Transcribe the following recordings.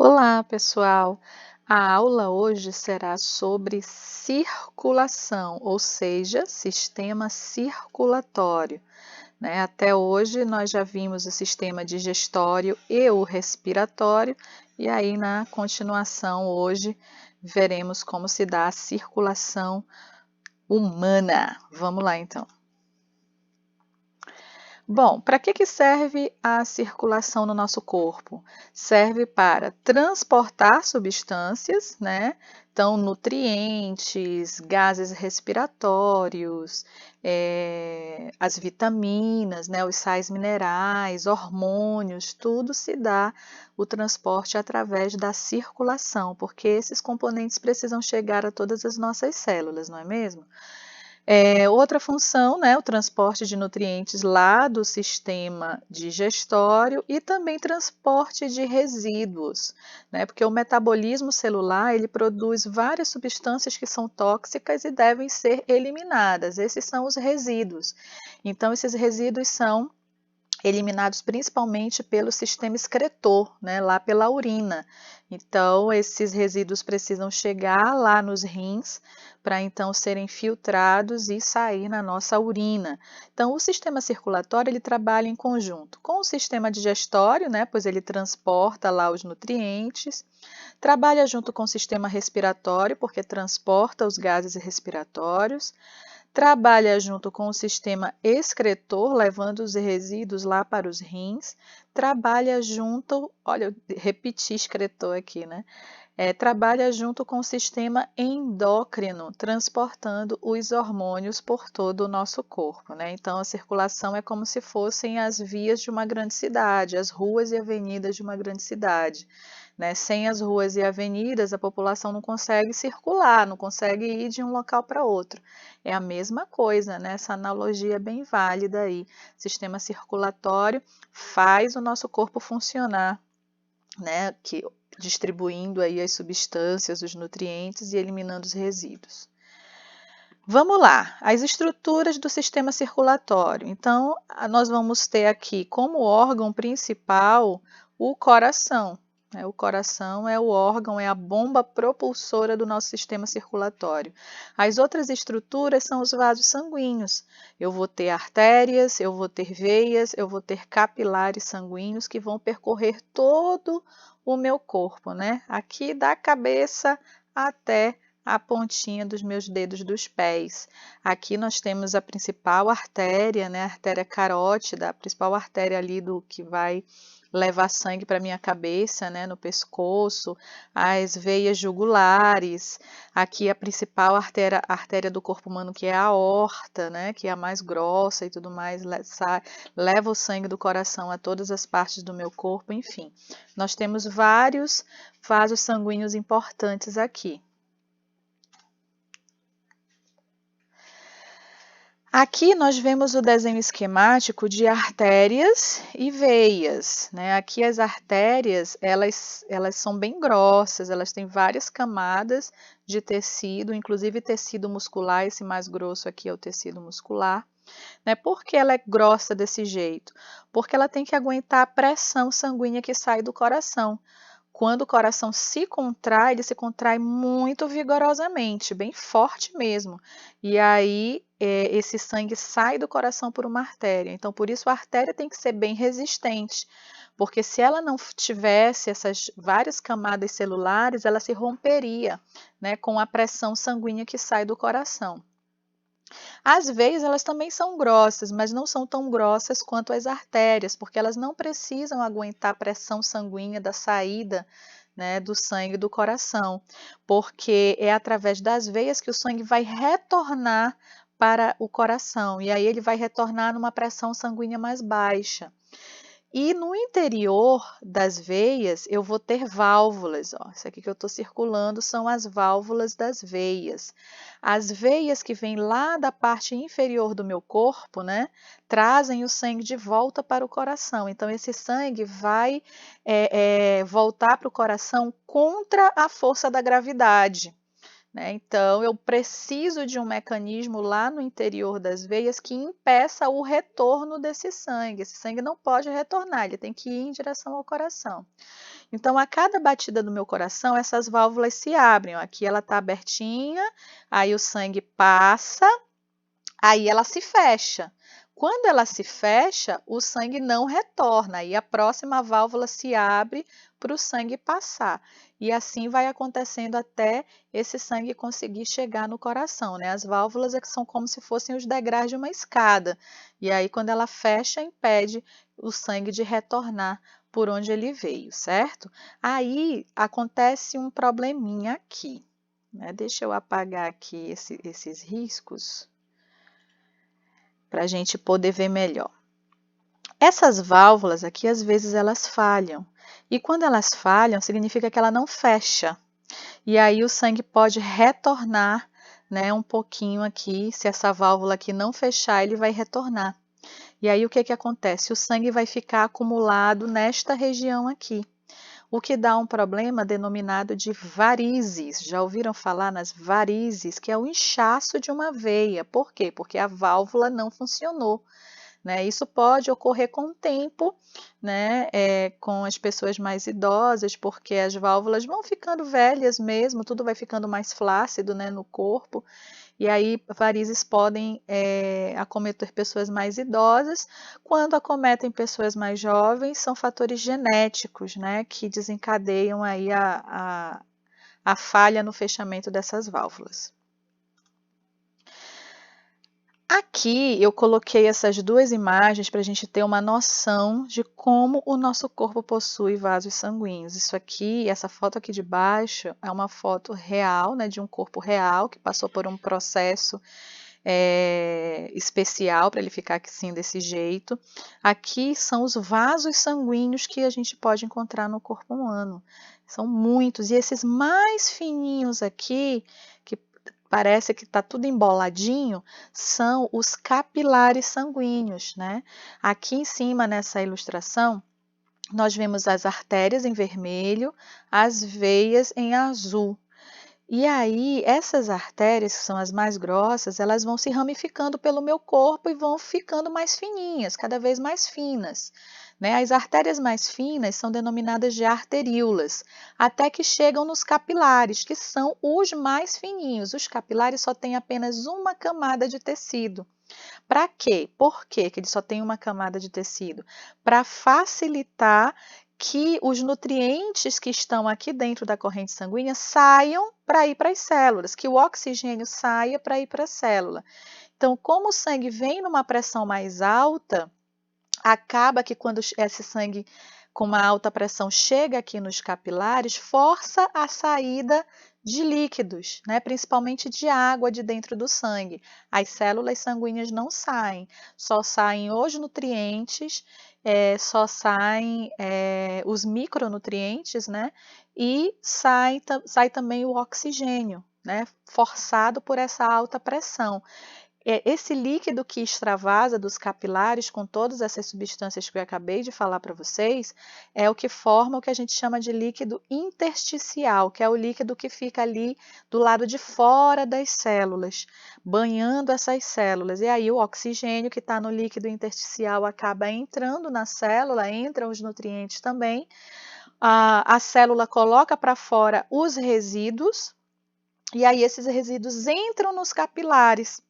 Olá, pessoal! A aula hoje será sobre circulação, ou seja, sistema circulatório, né? Até hoje nós já vimos o sistema digestório e o respiratório, e aí na continuação hoje veremos como se dá a circulação humana. Vamos lá então. Bom, para que serve a circulação no nosso corpo? Serve para transportar substâncias, né? Então, nutrientes, gases respiratórios, as vitaminas, né? Os sais minerais, hormônios, tudo se dá o transporte através da circulação, porque esses componentes precisam chegar a todas as nossas células, não é mesmo? Outra função, né, o transporte de nutrientes lá do sistema digestório e também transporte de resíduos, né, porque o metabolismo celular ele produz várias substâncias que são tóxicas e devem ser eliminadas. Esses são os resíduos. Então, esses resíduos são eliminados principalmente pelo sistema excretor, né, lá pela urina. Então, esses resíduos precisam chegar lá nos rins para então serem filtrados e sair na nossa urina. Então, o sistema circulatório ele trabalha em conjunto com o sistema digestório, né, pois ele transporta lá os nutrientes, trabalha junto com o sistema respiratório, porque transporta os gases respiratórios, trabalha junto com o sistema excretor, levando os resíduos lá para os rins, trabalha junto, olha, eu repeti excretor aqui, né? Trabalha junto com o sistema endócrino, transportando os hormônios por todo o nosso corpo, né? Então, a circulação é como se fossem as vias de uma grande cidade, as ruas e avenidas de uma grande cidade, né? Sem as ruas e avenidas, a população não consegue circular, não consegue ir de um local para outro. É a mesma coisa, né? Essa analogia é bem válida aí. Sistema circulatório faz o nosso corpo funcionar, né? Distribuindo aí as substâncias, os nutrientes e eliminando os resíduos. Vamos lá, as estruturas do sistema circulatório. Então, nós vamos ter aqui como órgão principal o coração. O coração é o órgão, é a bomba propulsora do nosso sistema circulatório. As outras estruturas são os vasos sanguíneos. Eu vou ter artérias, eu vou ter veias, eu vou ter capilares sanguíneos que vão percorrer todo o meu corpo, né? Aqui da cabeça até a pontinha dos meus dedos dos pés. Aqui nós temos a principal artéria, né? A artéria carótida, a principal artéria ali do que vai levar sangue para minha cabeça, né, no pescoço, as veias jugulares, aqui a principal artéria do corpo humano que é a aorta, né, que é a mais grossa e tudo mais, leva o sangue do coração a todas as partes do meu corpo, enfim. Nós temos vários vasos sanguíneos importantes aqui. Aqui nós vemos o desenho esquemático de artérias e veias, né? Aqui as artérias, elas são bem grossas, elas têm várias camadas de tecido, inclusive tecido muscular, esse mais grosso aqui é o tecido muscular. Né? Por que ela é grossa desse jeito? Porque ela tem que aguentar a pressão sanguínea que sai do coração. Quando o coração se contrai, ele se contrai muito vigorosamente, bem forte mesmo. E aí, esse sangue sai do coração por uma artéria. Então, por isso, a artéria tem que ser bem resistente, porque se ela não tivesse essas várias camadas celulares, ela se romperia, né, com a pressão sanguínea que sai do coração. As veias, elas também são grossas, mas não são tão grossas quanto as artérias, porque elas não precisam aguentar a pressão sanguínea da saída, né, do sangue do coração, porque é através das veias que o sangue vai retornar para o coração, e aí ele vai retornar numa pressão sanguínea mais baixa. E no interior das veias eu vou ter válvulas, ó. Isso aqui que eu estou circulando são as válvulas das veias. As veias que vêm lá da parte inferior do meu corpo, né, trazem o sangue de volta para o coração. Então, esse sangue vai voltar para o coração contra a força da gravidade. né? Então, eu preciso de um mecanismo lá no interior das veias que impeça o retorno desse sangue. Esse sangue não pode retornar, ele tem que ir em direção ao coração. Então, a cada batida do meu coração, essas válvulas se abrem. Aqui ela está abertinha, aí o sangue passa, aí ela se fecha. Quando ela se fecha, o sangue não retorna, aí a próxima válvula se abre para o sangue passar. E assim vai acontecendo até esse sangue conseguir chegar no coração, né? As válvulas é que são como se fossem os degraus de uma escada. E aí, quando ela fecha, impede o sangue de retornar por onde ele veio, certo? Aí acontece um probleminha aqui, né? Deixa eu apagar aqui esses riscos para a gente poder ver melhor. Essas válvulas aqui, às vezes, elas falham. E quando elas falham, significa que ela não fecha. E aí o sangue pode retornar, né, um pouquinho aqui. Se essa válvula aqui não fechar, ele vai retornar. E aí o que acontece? O sangue vai ficar acumulado nesta região aqui, o que dá um problema denominado de varizes. Já ouviram falar nas varizes, que é o inchaço de uma veia. Por quê? Porque a válvula não funcionou, né? Isso pode ocorrer com o tempo, né? Com as pessoas mais idosas, porque as válvulas vão ficando velhas mesmo, tudo vai ficando mais flácido, né, no corpo. E aí, varizes podem acometer pessoas mais idosas. Quando acometem pessoas mais jovens, são fatores genéticos, né, que desencadeiam aí a falha no fechamento dessas válvulas. Aqui eu coloquei essas duas imagens para a gente ter uma noção de como o nosso corpo possui vasos sanguíneos. Isso aqui, essa foto aqui de baixo, é uma foto real, né, de um corpo real que passou por um processo especial para ele ficar assim desse jeito. Aqui são os vasos sanguíneos que a gente pode encontrar no corpo humano. São muitos, e esses mais fininhos aqui, que parece que está tudo emboladinho, são os capilares sanguíneos, né? Aqui em cima nessa ilustração, nós vemos as artérias em vermelho, as veias em azul. E aí, essas artérias, que são as mais grossas, elas vão se ramificando pelo meu corpo e vão ficando mais fininhas, cada vez mais finas, né? As artérias mais finas são denominadas de arteríolas, até que chegam nos capilares, que são os mais fininhos. Os capilares só têm apenas uma camada de tecido. Para quê? Por quê que ele só tem uma camada de tecido? Para facilitar que os nutrientes que estão aqui dentro da corrente sanguínea saiam para ir para as células, que o oxigênio saia para ir para a célula. Então, como o sangue vem numa pressão mais alta, acaba que quando esse sangue com uma alta pressão chega aqui nos capilares, força a saída de líquidos, né? Principalmente de água de dentro do sangue. As células sanguíneas não saem, só saem os nutrientes, só saem os micronutrientes, né? E sai também o oxigênio, né? Forçado por essa alta pressão. Esse líquido que extravasa dos capilares, com todas essas substâncias que eu acabei de falar para vocês, é o que forma o que a gente chama de líquido intersticial, que é o líquido que fica ali do lado de fora das células, banhando essas células. E aí o oxigênio que está no líquido intersticial acaba entrando na célula, entram os nutrientes também. A célula coloca para fora os resíduos, e aí esses resíduos entram nos capilares.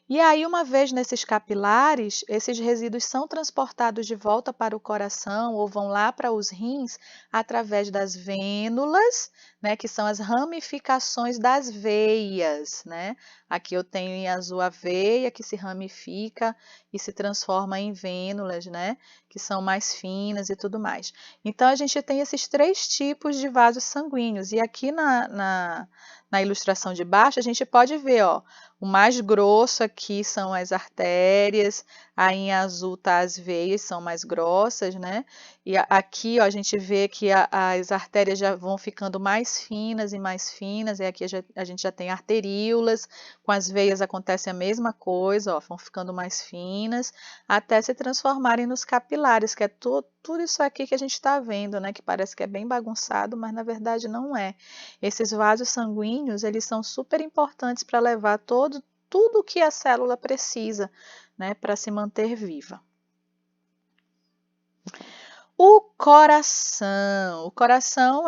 E aí, uma vez nesses capilares, esses resíduos são transportados de volta para o coração ou vão lá para os rins através das vênulas, né, que são as ramificações das veias, né? Aqui eu tenho em azul a veia que se ramifica e se transforma em vênulas, né, que são mais finas e tudo mais. Então, a gente tem esses três tipos de vasos sanguíneos. E aqui na ilustração de baixo, a gente pode ver, ó, o mais grosso aqui são as artérias, Aí em azul tá as veias, são mais grossas, né? E aqui, ó, a gente vê que as artérias já vão ficando mais finas e mais finas, e aqui a gente já tem arteríolas, com as veias acontece a mesma coisa, ó, vão ficando mais finas, até se transformarem nos capilares, que é tudo isso aqui que a gente está vendo, né? Que parece que é bem bagunçado, mas na verdade não é. Esses vasos sanguíneos, eles são super importantes para levar tudo o que a célula precisa, né, para se manter viva. O coração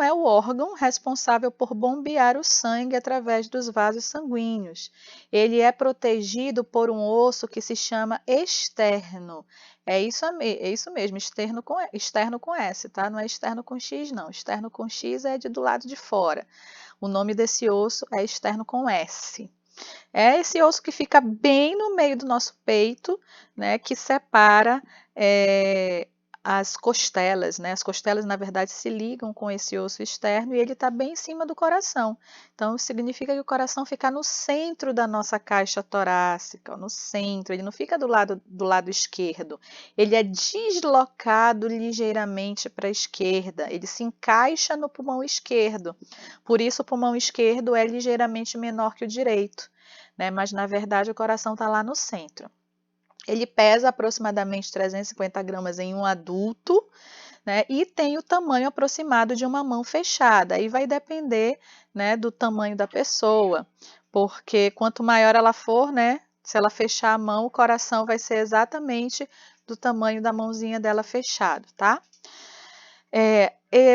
é o órgão responsável por bombear o sangue através dos vasos sanguíneos. Ele é protegido por um osso que se chama externo. É isso mesmo, externo com S, tá? Não é externo com X, não. Externo com X é do lado de fora. O nome desse osso é externo com S. É esse osso que fica bem no meio do nosso peito, né, que separa as costelas, né? As costelas, na verdade, se ligam com esse osso externo e ele está bem em cima do coração. Então, significa que o coração fica no centro da nossa caixa torácica, no centro, ele não fica do lado esquerdo. Ele é deslocado ligeiramente para a esquerda, ele se encaixa no pulmão esquerdo. Por isso, o pulmão esquerdo é ligeiramente menor que o direito, né? Mas, na verdade, o coração está lá no centro. Ele pesa aproximadamente 350 gramas em um adulto, né, e tem o tamanho aproximado de uma mão fechada. Aí vai depender, né, do tamanho da pessoa, porque quanto maior ela for, né, se ela fechar a mão, o coração vai ser exatamente do tamanho da mãozinha dela fechado, tá?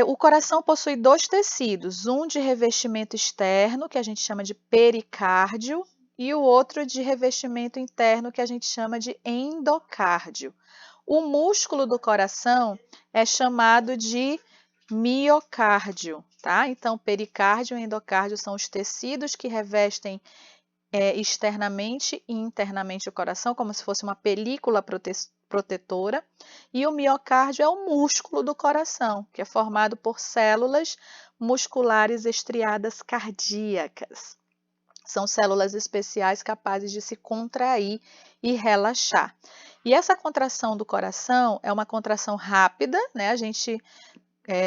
O coração possui dois tecidos, um de revestimento externo, que a gente chama de pericárdio, e o outro de revestimento interno, que a gente chama de endocárdio. O músculo do coração é chamado de miocárdio, tá? Então, pericárdio e endocárdio são os tecidos que revestem externamente e internamente o coração, como se fosse uma película protetora, e o miocárdio é o músculo do coração, que é formado por células musculares estriadas cardíacas. São células especiais capazes de se contrair e relaxar. E essa contração do coração é uma contração rápida, né? A gente,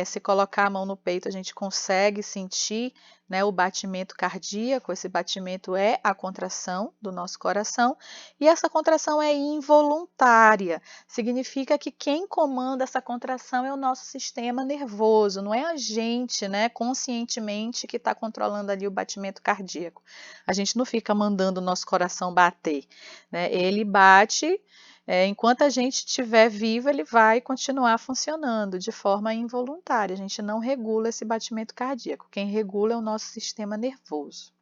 se colocar a mão no peito, a gente consegue sentir, né, o batimento cardíaco. Esse batimento é a contração do nosso coração. E essa contração é involuntária. Significa que quem comanda essa contração é o nosso sistema nervoso. Não é a gente, né, conscientemente que está controlando ali o batimento cardíaco. A gente não fica mandando o nosso coração bater, né? Ele bate. Enquanto a gente estiver vivo, ele vai continuar funcionando de forma involuntária. A gente não regula esse batimento cardíaco. Quem regula é o nosso sistema nervoso.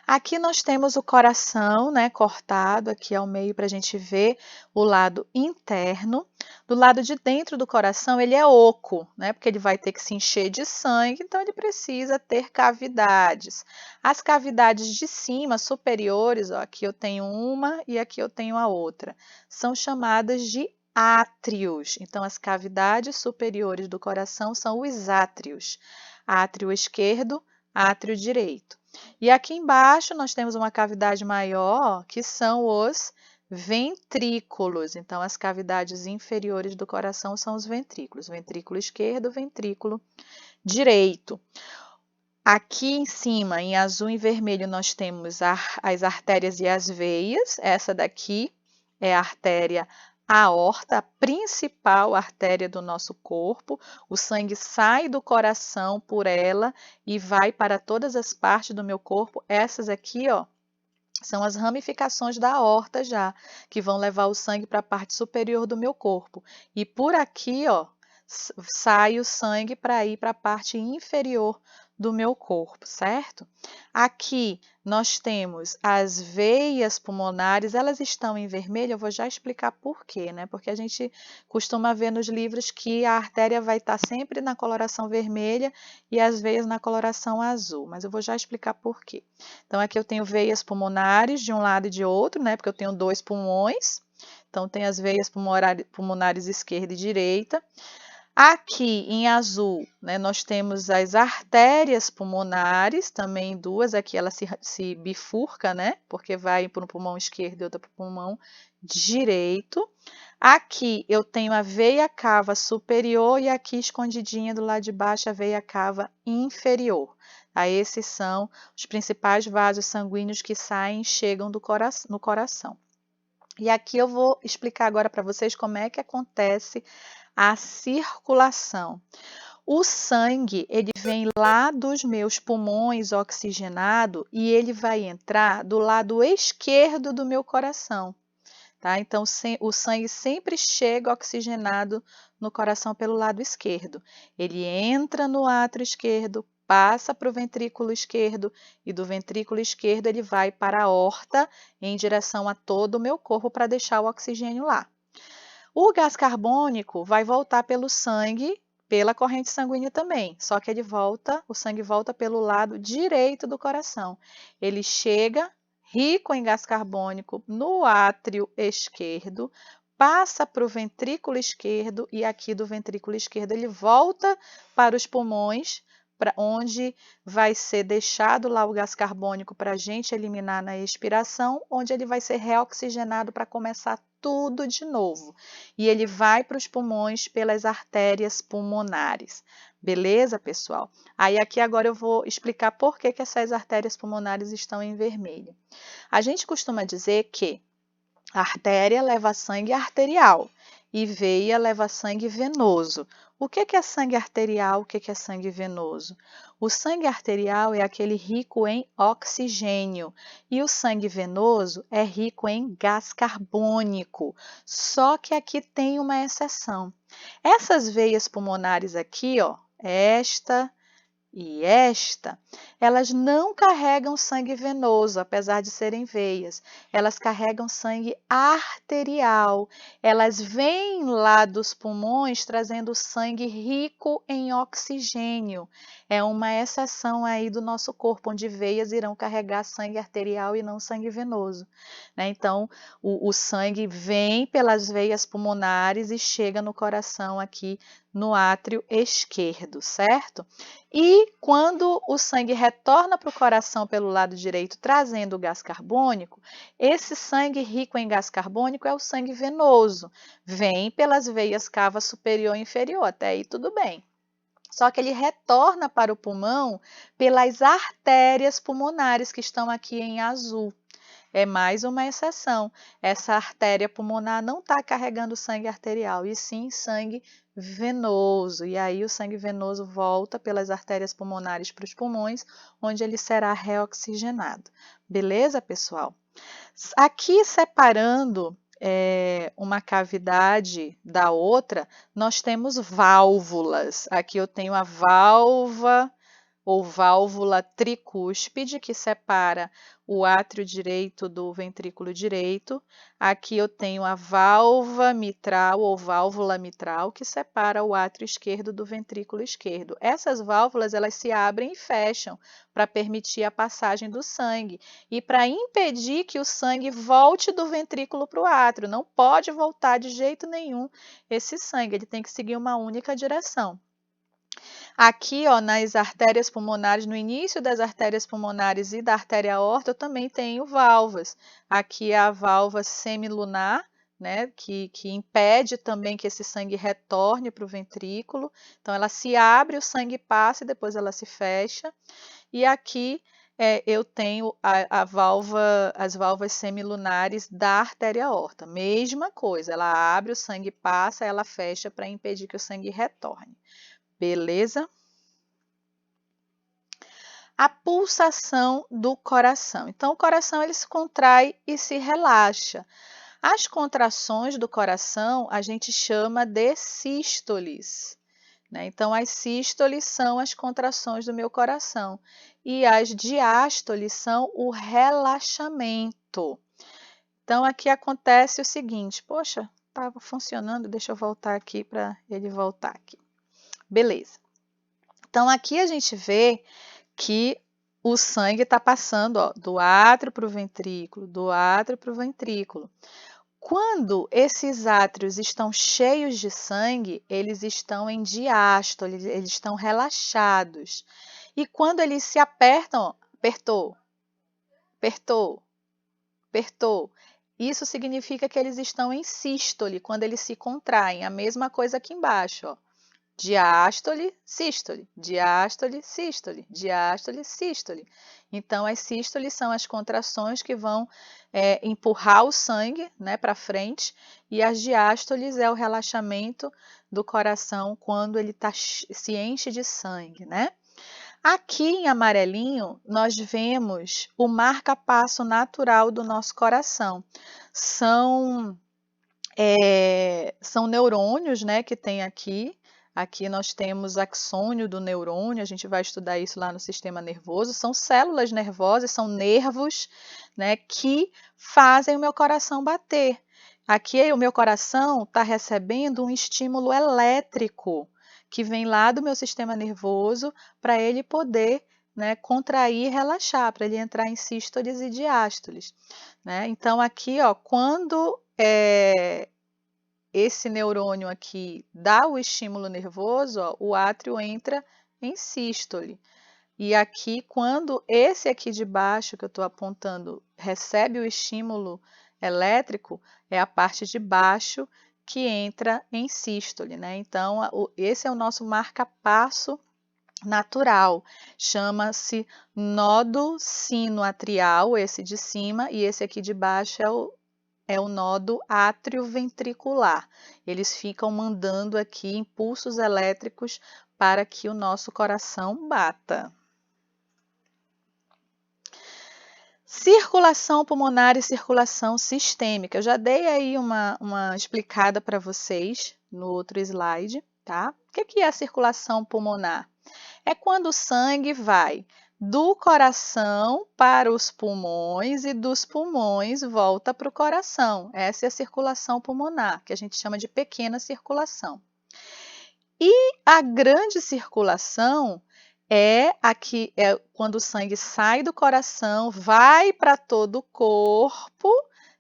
Aqui nós temos o coração, né, cortado aqui ao meio para a gente ver o lado interno. Do lado de dentro do coração ele é oco, né, porque ele vai ter que se encher de sangue, então ele precisa ter cavidades. As cavidades de cima, superiores, ó, aqui eu tenho uma e aqui eu tenho a outra, são chamadas de átrios. Então as cavidades superiores do coração são os átrios. Átrio esquerdo, átrio direito. E aqui embaixo nós temos uma cavidade maior, que são os ventrículos. Então, as cavidades inferiores do coração são os ventrículos. Ventrículo esquerdo, ventrículo direito. Aqui em cima, em azul e vermelho, nós temos as artérias e as veias. Essa daqui é a artéria aorta, a principal artéria do nosso corpo. O sangue sai do coração por ela e vai para todas as partes do meu corpo. Essas aqui, ó, são as ramificações da aorta já, que vão levar o sangue para a parte superior do meu corpo. E por aqui, ó, sai o sangue para ir para a parte inferior do meu corpo, certo? Aqui nós temos as veias pulmonares, elas estão em vermelho, eu vou já explicar por quê, né? Porque a gente costuma ver nos livros que a artéria vai estar sempre na coloração vermelha e as veias na coloração azul, mas eu vou já explicar por quê. Então, aqui eu tenho veias pulmonares de um lado e de outro, né? Porque eu tenho dois pulmões, então tem as veias pulmonares esquerda e direita. Aqui em azul, né, nós temos as artérias pulmonares, também duas, aqui ela se bifurca, né, porque vai para o pulmão esquerdo e outra para o pulmão direito. Aqui eu tenho a veia cava superior e aqui escondidinha do lado de baixo a veia cava inferior. Tá? Esses são os principais vasos sanguíneos que saem e chegam no coração. E aqui eu vou explicar agora para vocês como é que acontece a circulação. O sangue, ele vem lá dos meus pulmões oxigenado e ele vai entrar do lado esquerdo do meu coração. Tá? Então, o sangue sempre chega oxigenado no coração pelo lado esquerdo. Ele entra no átrio esquerdo, passa para o ventrículo esquerdo e do ventrículo esquerdo ele vai para a aorta em direção a todo o meu corpo para deixar o oxigênio lá. O gás carbônico vai voltar pelo sangue, pela corrente sanguínea também, só que o sangue volta pelo lado direito do coração. Ele chega rico em gás carbônico no átrio esquerdo, passa para o ventrículo esquerdo e aqui do ventrículo esquerdo ele volta para os pulmões, para onde vai ser deixado lá o gás carbônico para a gente eliminar na expiração, onde ele vai ser reoxigenado para começar tudo de novo. E ele vai para os pulmões pelas artérias pulmonares. Beleza, pessoal? Aí aqui agora eu vou explicar por que essas artérias pulmonares estão em vermelho. A gente costuma dizer que a artéria leva sangue arterial e veia leva sangue venoso. O que é sangue arterial? O que é sangue venoso? O sangue arterial é aquele rico em oxigênio e o sangue venoso é rico em gás carbônico. Só que aqui tem uma exceção. Essas veias pulmonares aqui, ó, esta e esta, elas não carregam sangue venoso, apesar de serem veias. Elas carregam sangue arterial. Elas vêm lá dos pulmões trazendo sangue rico em oxigênio. É uma exceção aí do nosso corpo, onde veias irão carregar sangue arterial e não sangue venoso. Né? Então, o sangue vem pelas veias pulmonares e chega no coração aqui no átrio esquerdo, certo? E quando o sangue retorna para o coração pelo lado direito, trazendo o gás carbônico, esse sangue rico em gás carbônico é o sangue venoso. Vem pelas veias cava superior e inferior, até aí tudo bem. Só que ele retorna para o pulmão pelas artérias pulmonares que estão aqui em azul. É mais uma exceção. Essa artéria pulmonar não está carregando sangue arterial, e sim sangue venoso. E aí o sangue venoso volta pelas artérias pulmonares para os pulmões, onde ele será reoxigenado. Beleza, pessoal? Aqui separando uma cavidade da outra, nós temos válvulas. Aqui eu tenho a válvula ou válvula tricúspide, que separa o átrio direito do ventrículo direito. Aqui eu tenho a válvula mitral ou válvula mitral, que separa o átrio esquerdo do ventrículo esquerdo. Essas válvulas, elas se abrem e fecham para permitir a passagem do sangue e para impedir que o sangue volte do ventrículo para o átrio. Não pode voltar de jeito nenhum esse sangue, ele tem que seguir uma única direção. Aqui, ó, nas artérias pulmonares, no início das artérias pulmonares e da artéria aorta, eu também tenho válvulas. Aqui é a válvula semilunar, né, que impede também que esse sangue retorne para o ventrículo. Então, ela se abre, o sangue passa e depois ela se fecha. E aqui eu tenho as válvulas semilunares da artéria aorta. Mesma coisa, ela abre, o sangue passa, ela fecha para impedir que o sangue retorne. Beleza? A pulsação do coração. Então, o coração ele se contrai e se relaxa. As contrações do coração a gente chama de sístoles. Né? Então, as sístoles são as contrações do meu coração e as diástoles são o relaxamento. Então, aqui acontece o seguinte, poxa, estava funcionando, deixa eu voltar aqui para ele voltar aqui. Beleza. Então, aqui a gente vê que o sangue está passando ó, do átrio para o ventrículo, do átrio para o ventrículo. Quando esses átrios estão cheios de sangue, eles estão em diástole, eles estão relaxados. E quando eles se apertam, ó, apertou, apertou, apertou, isso significa que eles estão em sístole, quando eles se contraem. A mesma coisa aqui embaixo, ó. Diástole, sístole, diástole, sístole, diástole, sístole. Então, as sístoles são as contrações que vão empurrar o sangue, né, para frente, e as diástoles é o relaxamento do coração quando ele se enche de sangue, né? Aqui em amarelinho, nós vemos o marca-passo natural do nosso coração. São neurônios, né, que tem aqui. Aqui nós temos axônio do neurônio, a gente vai estudar isso lá no sistema nervoso. São células nervosas, são nervos, né, que fazem o meu coração bater. Aqui o meu coração está recebendo um estímulo elétrico que vem lá do meu sistema nervoso para ele poder, né, contrair e relaxar, para ele entrar em sístoles e diástoles, né? Então aqui, ó, quando esse neurônio aqui dá o estímulo nervoso, ó, o átrio entra em sístole. E aqui, quando esse aqui de baixo que eu estou apontando recebe o estímulo elétrico, é a parte de baixo que entra em sístole, né? Então, esse é o nosso marca-passo natural. Chama-se nodo sinoatrial, esse de cima, e esse aqui de baixo é o nodo átrio-ventricular. Eles ficam mandando aqui impulsos elétricos para que o nosso coração bata. Circulação pulmonar e circulação sistêmica. Eu já dei aí uma explicada para vocês no outro slide, tá? O que é a circulação pulmonar? É quando o sangue vai do coração para os pulmões e dos pulmões volta para o coração. Essa é a circulação pulmonar, que a gente chama de pequena circulação. E a grande circulação é quando o sangue sai do coração, vai para todo o corpo,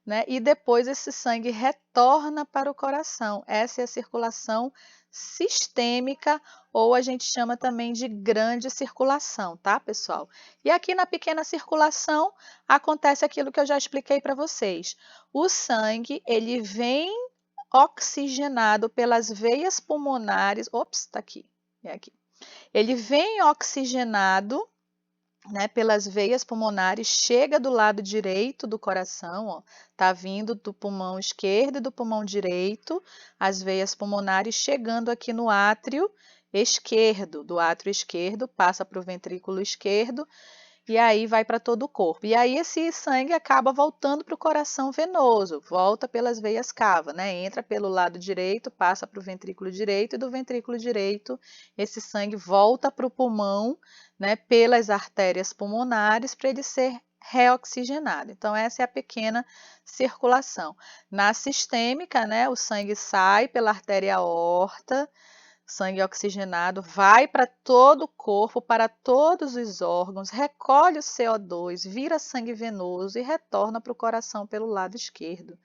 né? E depois esse sangue retorna para o coração. Essa é a circulação sistêmica, ou a gente chama também de grande circulação, tá, pessoal? E aqui na pequena circulação acontece aquilo que eu já expliquei para vocês. O sangue, ele vem oxigenado pelas veias pulmonares. Ops, está aqui. É aqui. Ele vem oxigenado, né, pelas veias pulmonares, chega do lado direito do coração, ó, tá vindo do pulmão esquerdo e do pulmão direito, as veias pulmonares chegando aqui no átrio esquerdo, do átrio esquerdo, passa para o ventrículo esquerdo, e aí vai para todo o corpo. E aí esse sangue acaba voltando para o coração venoso, volta pelas veias cava, né? Entra pelo lado direito, passa para o ventrículo direito, e do ventrículo direito esse sangue volta para o pulmão, né? Pelas artérias pulmonares para ele ser reoxigenado. Então essa é a pequena circulação. Na sistêmica, né? O sangue sai pela artéria aorta, sangue oxigenado vai para todo o corpo, para todos os órgãos, recolhe o CO2, vira sangue venoso e retorna para o coração pelo lado esquerdo,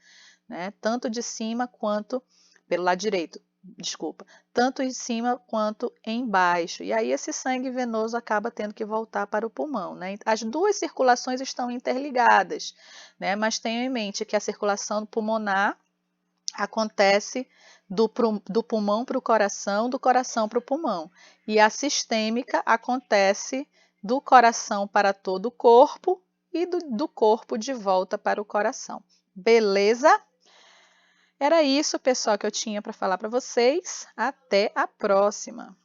né? Tanto de cima quanto pelo lado direito, desculpa, tanto em cima quanto embaixo. E aí esse sangue venoso acaba tendo que voltar para o pulmão, né? As duas circulações estão interligadas, né? Mas tenham em mente que a circulação pulmonar acontece do pulmão para o coração, do coração para o pulmão. E a sistêmica acontece do coração para todo o corpo e do corpo de volta para o coração. Beleza? Era isso, pessoal, que eu tinha para falar para vocês. Até a próxima!